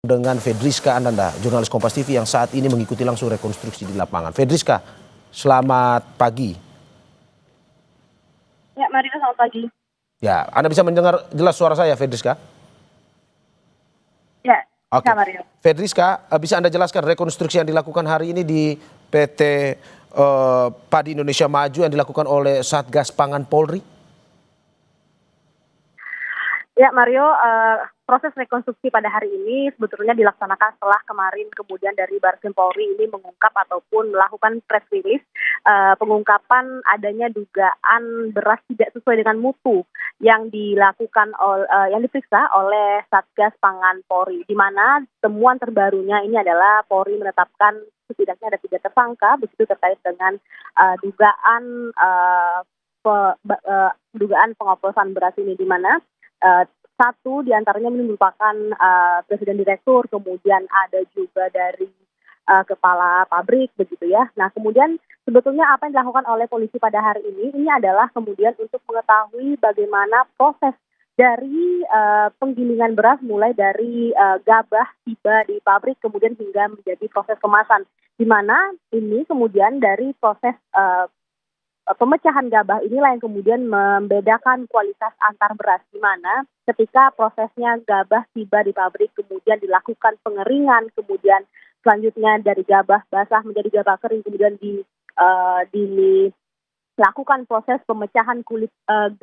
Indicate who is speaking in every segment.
Speaker 1: dengan Fedriska Ananda, jurnalis Kompas TV yang saat ini mengikuti langsung rekonstruksi di lapangan. Fedriska, selamat pagi.
Speaker 2: Ya, Mario, selamat pagi.
Speaker 1: Ya, Anda bisa mendengar jelas suara saya, Fedriska?
Speaker 2: Ya,
Speaker 1: Oke.
Speaker 2: bisa, Mario.
Speaker 1: Fedriska, bisa Anda jelaskan rekonstruksi yang dilakukan hari ini di PT Padi Indonesia Maju yang dilakukan oleh Satgas Pangan Polri?
Speaker 2: Ya, Mario, proses rekonstruksi pada hari ini sebetulnya dilaksanakan setelah kemarin kemudian dari Bareskrim Polri ini mengungkap ataupun melakukan press release pengungkapan adanya dugaan beras tidak sesuai dengan mutu yang dilakukan yang diperiksa oleh Satgas Pangan Polri, di mana temuan terbarunya ini adalah Polri menetapkan setidaknya ada 3 tersangka begitu terkait dengan dugaan pengoplosan beras ini, di mana satu diantaranya ini merupakan presiden direktur, kemudian ada juga dari kepala pabrik begitu ya. Nah, kemudian sebetulnya apa yang dilakukan oleh polisi pada hari ini adalah kemudian untuk mengetahui bagaimana proses dari penggilingan beras mulai dari gabah tiba di pabrik kemudian hingga menjadi proses kemasan, di mana ini kemudian dari proses pemecahan gabah inilah yang kemudian membedakan kualitas antar beras, di mana ketika prosesnya gabah tiba di pabrik kemudian dilakukan pengeringan, kemudian selanjutnya dari gabah basah menjadi gabah kering, kemudian dilakukan proses pemecahan kulit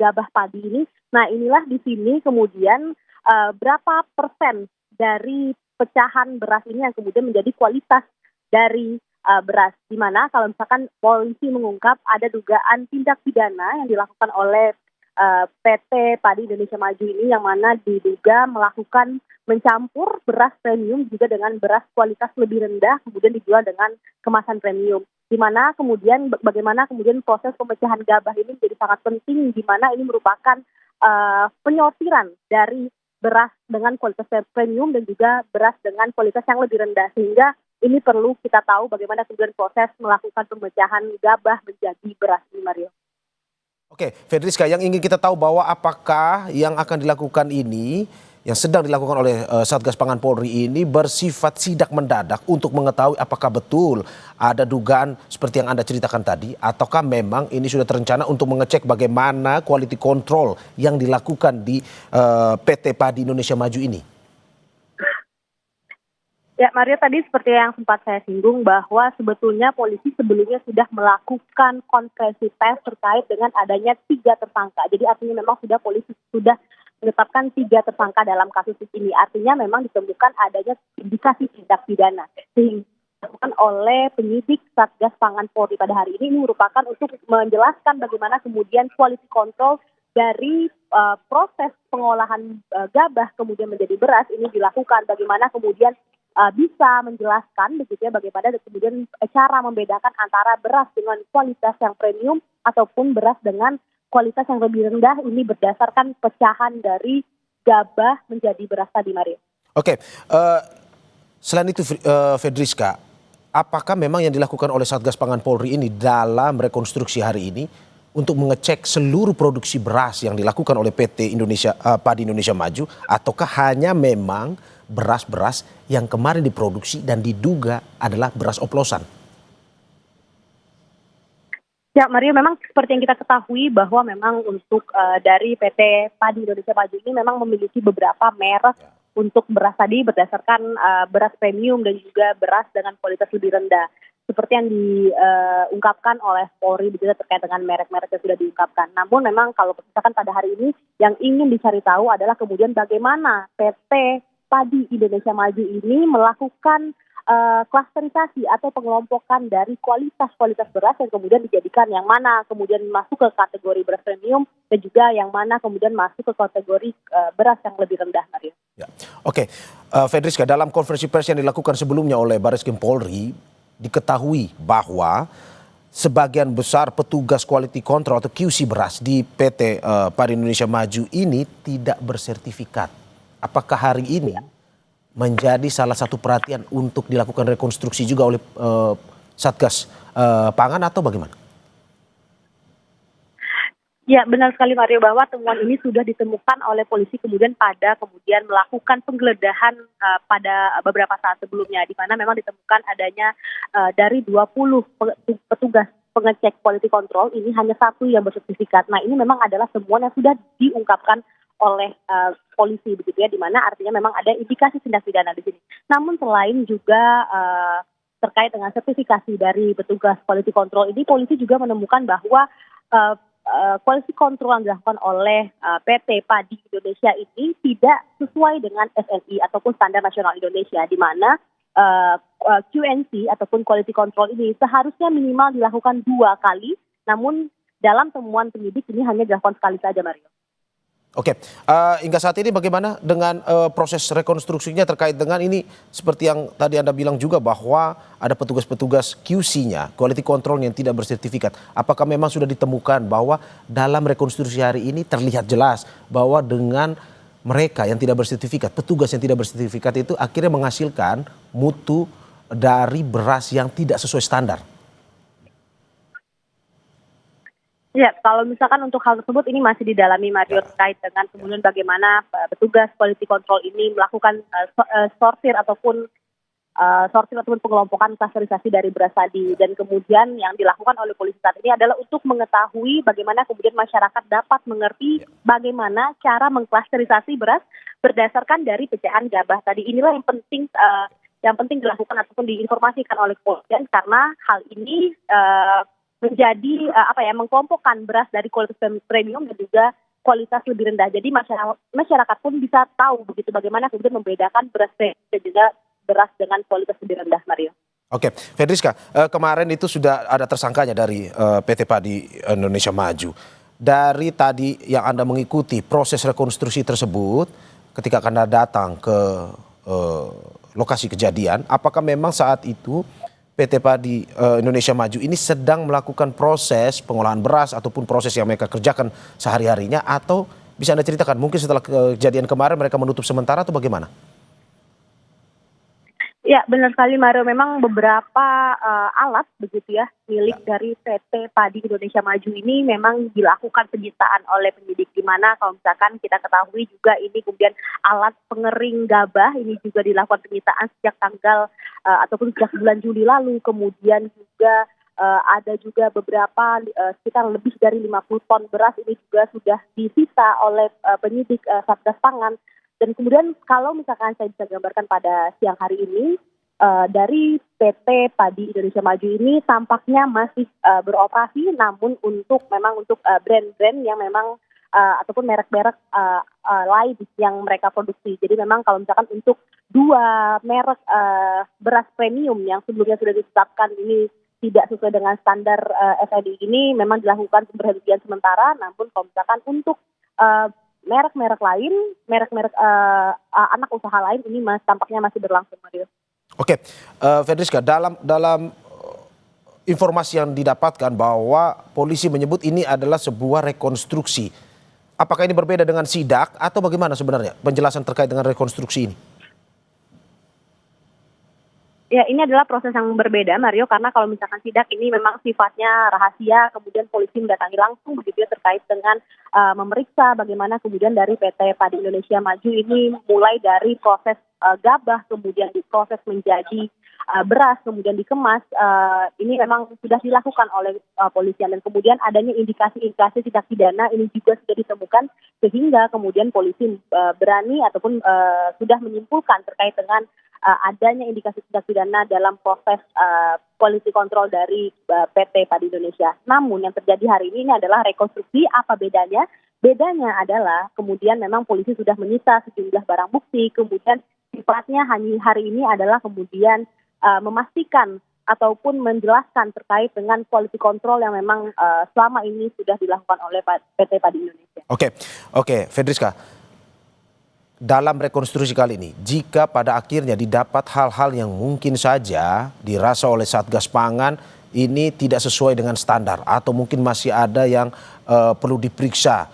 Speaker 2: gabah padi ini. Nah, inilah di sini kemudian berapa persen dari pecahan beras ini yang kemudian menjadi kualitas dari beras, di mana kalau misalkan polisi mengungkap ada dugaan tindak pidana yang dilakukan oleh PT Padi Indonesia Maju ini, yang mana diduga melakukan mencampur beras premium juga dengan beras kualitas lebih rendah kemudian dijual dengan kemasan premium, di mana kemudian bagaimana kemudian proses pemecahan gabah ini menjadi sangat penting, di mana ini merupakan penyortiran dari beras dengan kualitas premium dan juga beras dengan kualitas yang lebih rendah, sehingga ini perlu kita tahu bagaimana kemudian proses melakukan pemecahan gabah menjadi beras ini, Mario.
Speaker 1: Oke, Fedriska, yang ingin kita tahu bahwa apakah yang akan dilakukan ini, yang sedang dilakukan oleh Satgas Pangan Polri ini bersifat sidak mendadak untuk mengetahui apakah betul ada dugaan seperti yang Anda ceritakan tadi, ataukah memang ini sudah terencana untuk mengecek bagaimana quality control yang dilakukan di PT Padi Indonesia Maju ini?
Speaker 2: Ya, Mario, tadi seperti yang sempat saya singgung bahwa sebetulnya polisi sebelumnya sudah melakukan konferensi pers terkait dengan adanya 3 tersangka. Jadi artinya memang polisi sudah menetapkan 3 tersangka dalam kasus ini. Artinya memang ditemukan adanya indikasi tindak pidana, sehingga dilakukan oleh penyidik Satgas Pangan Polri pada hari ini merupakan untuk menjelaskan bagaimana kemudian quality control dari proses pengolahan gabah kemudian menjadi beras ini dilakukan, bagaimana kemudian bisa menjelaskan begitu ya bagaimana kemudian cara membedakan antara beras dengan kualitas yang premium ataupun beras dengan kualitas yang lebih rendah, ini berdasarkan pecahan dari gabah menjadi beras tadi, Mario.
Speaker 1: Oke, selain itu Fedriska, apakah memang yang dilakukan oleh Satgas Pangan Polri ini dalam rekonstruksi hari ini untuk mengecek seluruh produksi beras yang dilakukan oleh PT Padi Indonesia Maju, ataukah hanya memang beras-beras yang kemarin diproduksi dan diduga adalah beras oplosan?
Speaker 2: Ya, Mario, memang seperti yang kita ketahui bahwa memang untuk dari PT Padi Indonesia Maju ini memang memiliki beberapa merek untuk beras tadi berdasarkan beras premium dan juga beras dengan kualitas lebih rendah. Seperti yang diungkapkan oleh Polri begitu terkait dengan merek-merek yang sudah diungkapkan. Namun memang kalau misalkan pada hari ini yang ingin dicari tahu adalah kemudian bagaimana PT Padi Indonesia Maju ini melakukan klasterisasi atau pengelompokan dari kualitas beras yang kemudian dijadikan yang mana kemudian masuk ke kategori beras premium dan juga yang mana kemudian masuk ke kategori beras yang lebih rendah, Mario.
Speaker 1: Ya. Oke, Fedriska, dalam konferensi pers yang dilakukan sebelumnya oleh Bareskrim Polri, diketahui bahwa sebagian besar petugas quality control atau QC beras di PT Padi Indonesia Maju ini tidak bersertifikat. Apakah hari ini menjadi salah satu perhatian untuk dilakukan rekonstruksi juga oleh Satgas Pangan atau bagaimana?
Speaker 2: Ya, benar sekali Mario, bahwa temuan ini sudah ditemukan oleh polisi kemudian melakukan penggeledahan pada beberapa saat sebelumnya, di mana memang ditemukan adanya dari 20 petugas pengecek quality control, ini hanya satu yang bersertifikat. Nah, ini memang adalah temuan yang sudah diungkapkan oleh polisi begitu ya, di mana artinya memang ada indikasi tindak pidana di sini. Namun selain juga terkait dengan sertifikasi dari petugas quality control ini, polisi juga menemukan bahwa quality control yang dilakukan oleh PT Padi Indonesia ini tidak sesuai dengan SNI ataupun Standar Nasional Indonesia, di mana QNC ataupun quality control ini seharusnya minimal dilakukan 2 kali, namun dalam temuan penyidik ini hanya dilakukan sekali saja, Mario.
Speaker 1: Oke, hingga saat ini bagaimana dengan proses rekonstruksinya terkait dengan ini, seperti yang tadi Anda bilang juga bahwa ada petugas-petugas QC-nya, quality control yang tidak bersertifikat. Apakah memang sudah ditemukan bahwa dalam rekonstruksi hari ini terlihat jelas bahwa dengan mereka yang tidak bersertifikat, petugas yang tidak bersertifikat itu akhirnya menghasilkan mutu dari beras yang tidak sesuai standar?
Speaker 2: Ya, kalau misalkan untuk hal tersebut ini masih didalami, Mario, terkait dengan kemudian bagaimana petugas quality control ini melakukan sortir ataupun pengelompokan klasterisasi dari beras tadi, dan kemudian yang dilakukan oleh polisi saat ini adalah untuk mengetahui bagaimana kemudian masyarakat dapat mengerti bagaimana cara mengklasterisasi beras berdasarkan dari pecahan gabah tadi. Inilah yang penting dilakukan ataupun diinformasikan oleh kepolisian, karena hal ini menjadi mengkelompokkan beras dari kualitas premium dan juga kualitas lebih rendah. Jadi masyarakat pun bisa tahu begitu bagaimana kemudian membedakan beras premium dan juga beras dengan kualitas lebih rendah, Mario.
Speaker 1: Oke, Fedriska, kemarin itu sudah ada tersangkanya dari PT Padi Indonesia Maju. Dari tadi yang Anda mengikuti proses rekonstruksi tersebut, ketika Anda datang ke lokasi kejadian, apakah memang saat itu PT Padi Indonesia Maju ini sedang melakukan proses pengolahan beras ataupun proses yang mereka kerjakan sehari-harinya, atau bisa Anda ceritakan mungkin setelah kejadian kemarin mereka menutup sementara atau bagaimana?
Speaker 2: Ya, benar sekali, Mario. Memang beberapa alat begitu ya milik dari PT Padi Indonesia Maju ini memang dilakukan penyitaan oleh penyidik, di mana kalau misalkan kita ketahui juga ini kemudian alat pengering gabah ini juga dilakukan penyitaan sejak tanggal ataupun sejak bulan Juli lalu. Kemudian juga ada juga beberapa sekitar lebih dari 50 ton beras ini juga sudah disita oleh penyidik Satgas Pangan. Dan kemudian kalau misalkan saya bisa gambarkan pada siang hari ini, dari PT Padi Indonesia Maju ini tampaknya masih beroperasi, namun untuk brand-brand yang memang ataupun merek-merek lain yang mereka produksi. Jadi memang kalau misalkan untuk 2 merek beras premium yang sebelumnya sudah ditetapkan ini tidak sesuai dengan standar SNI ini memang dilakukan pemberhentian sementara, namun kalau misalkan untuk merek-merek lain, merek-merek anak usaha lain ini tampaknya masih berlangsung, Mario.
Speaker 1: Oke, Fedriska, dalam informasi yang didapatkan bahwa polisi menyebut ini adalah sebuah rekonstruksi. Apakah ini berbeda dengan sidak atau bagaimana sebenarnya penjelasan terkait dengan rekonstruksi ini?
Speaker 2: Ya, ini adalah proses yang berbeda, Mario, karena kalau misalkan sidak ini memang sifatnya rahasia, kemudian polisi mendatangi langsung begitu ya terkait dengan memeriksa bagaimana kemudian dari PT Padi Indonesia Maju ini mulai dari proses gabah, kemudian diproses menjadi beras, kemudian dikemas, ini memang sudah dilakukan oleh polisian, dan kemudian adanya indikasi-indikasi tindak pidana ini juga sudah ditemukan, sehingga kemudian polisi berani ataupun sudah menyimpulkan terkait dengan adanya indikasi tindak pidana dalam proses quality control dari PT Padi Indonesia. Namun yang terjadi hari ini adalah rekonstruksi. Apa bedanya? Bedanya adalah kemudian memang polisi sudah menyita sejumlah barang bukti, kemudian sifatnya hari ini adalah kemudian memastikan ataupun menjelaskan terkait dengan quality control yang memang selama ini sudah dilakukan oleh PT Padi Indonesia.
Speaker 1: Oke, Fedriska. Dalam rekonstruksi kali ini, jika pada akhirnya didapat hal-hal yang mungkin saja dirasa oleh Satgas Pangan ini tidak sesuai dengan standar atau mungkin masih ada yang perlu diperiksa,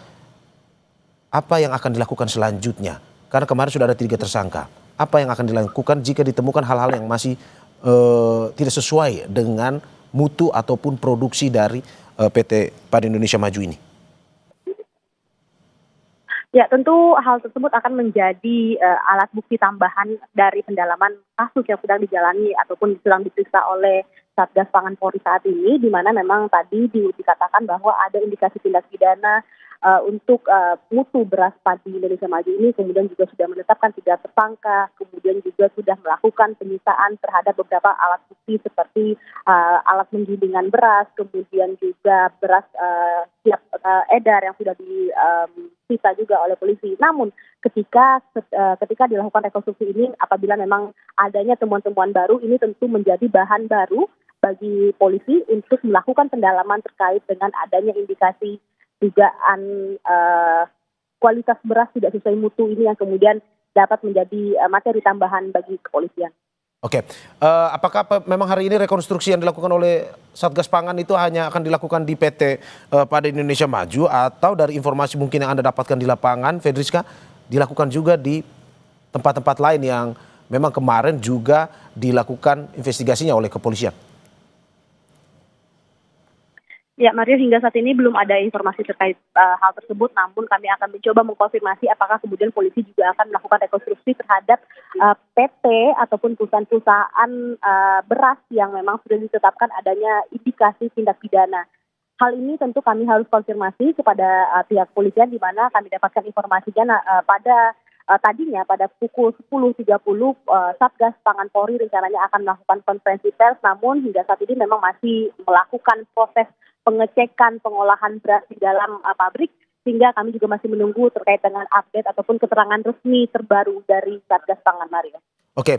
Speaker 1: apa yang akan dilakukan selanjutnya? Karena kemarin sudah ada 3 tersangka. Apa yang akan dilakukan jika ditemukan hal-hal yang masih tidak sesuai dengan mutu ataupun produksi dari PT Padi Indonesia Maju ini?
Speaker 2: Ya, tentu hal tersebut akan menjadi alat bukti tambahan dari pendalaman kasus yang sedang dijalani ataupun sedang diperiksa oleh Satgas Pangan Polri saat ini, di mana memang tadi dikatakan bahwa ada indikasi tindak pidana untuk mutu beras padi Indonesia Maju ini, kemudian juga sudah menetapkan 3 tersangka, kemudian juga sudah melakukan penyitaan terhadap beberapa alat bukti seperti alat penggilingan beras, kemudian juga beras siap edar yang sudah disita juga oleh polisi. Namun ketika dilakukan rekonstruksi ini, apabila memang adanya temuan-temuan baru, ini tentu menjadi bahan baru bagi polisi untuk melakukan pendalaman terkait dengan adanya indikasi dugaan kualitas beras tidak sesuai mutu ini yang kemudian dapat menjadi materi tambahan bagi kepolisian.
Speaker 1: Oke, apakah memang hari ini rekonstruksi yang dilakukan oleh Satgas Pangan itu hanya akan dilakukan di PT Padi Indonesia Maju, atau dari informasi mungkin yang Anda dapatkan di lapangan, Fedriska, dilakukan juga di tempat-tempat lain yang memang kemarin juga dilakukan investigasinya oleh kepolisian?
Speaker 2: Ya, Mario, hingga saat ini belum ada informasi terkait hal tersebut, namun kami akan mencoba mengkonfirmasi apakah kemudian polisi juga akan melakukan rekonstruksi terhadap PT ataupun perusahaan-perusahaan beras yang memang sudah ditetapkan adanya indikasi tindak pidana. Hal ini tentu kami harus konfirmasi kepada pihak polisian, di mana kami dapatkan informasinya pada tadinya pada pukul 10.30 Satgas Pangan Polri rencananya akan melakukan konferensi pers, namun hingga saat ini memang masih melakukan proses pengecekan pengolahan beras di dalam pabrik, sehingga kami juga masih menunggu terkait dengan update ataupun keterangan resmi terbaru dari Satgas Pangan, Mario.
Speaker 1: Oke.